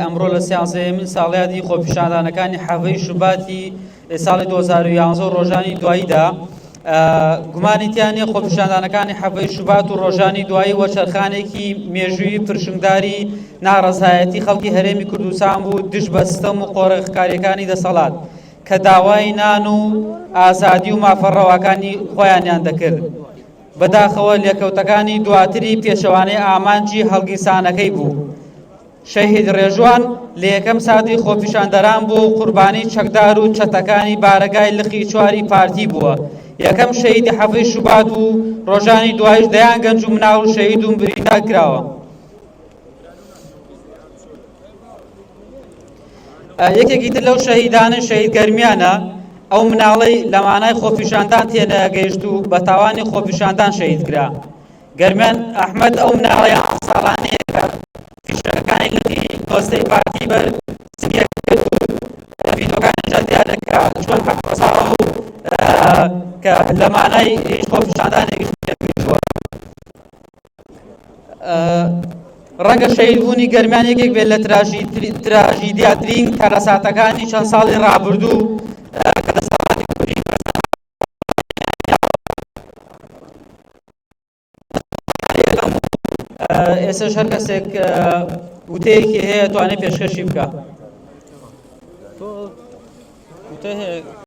ئەمڕۆ لە 13 ساڵیادی خۆپیشاندانەکانی حەڤەی شوباتی ساڵی 2011 ڕۆژانی دواییدا گومانی تیان نیە خۆپیشاندانەکانی حەڤەی شوبات و ڕۆژانی دوایی وەچەرخانێکی مێژووی پرشنگداری ناڕەزایەتی خەڵکی هەرێمی کوردستان بوو دژ بە ستەم و قۆڕەخکاریەکانی دەسەڵات کە داوای نان و ئازادی و مافەڕەواکانی خۆیانیان دەکرد. بەداخەوە لێکەوتەکانی دواتری پێشەوانەی ئامانجی هەڵگیرسانەکەی بوو. شەهید ڕێژوان لە یەکەم ساتی خۆپیشاندەران بوو و قوربانی چەکدار و چەتەکانی بارەگای لخی چواری پارتی بووە. یەکەم شەهیدی حەڤەی شوبات و ڕۆژانی دوایش دەیان گەنج و مناڵ و شەهید و بریندار کراوە. یەکێکی تر لەو شەهیدانە شەهید گەرمیانە ئەو مناڵەی لە مانای خۆپیشاندان تێنەگەیشت و بە تاوانی خۆپیشاندان شەهید کرا. گەرمیان ئەحمەد ئەو مناڵەیە ساڵانەیە کە پیشەکانی لەتی دۆستەی پارتی بەر سنگێک کرد و ڤیدۆکانیشە دیار دەکرا چۆن حەفەزاوە و کە لە مانای خۆپیشاندانێکی پێویستوە. ڕەنگە شەهیدبوونی گەرمیان یەکێک بێت لە تراژیدیاترین کەرەساتەکانی چەند ساڵی ڕابردوو کە دەسەڵاتی کوردی ئێستاش هەر کەسێک وتەیەکی هەیە توانێت پێشکەشی بکە.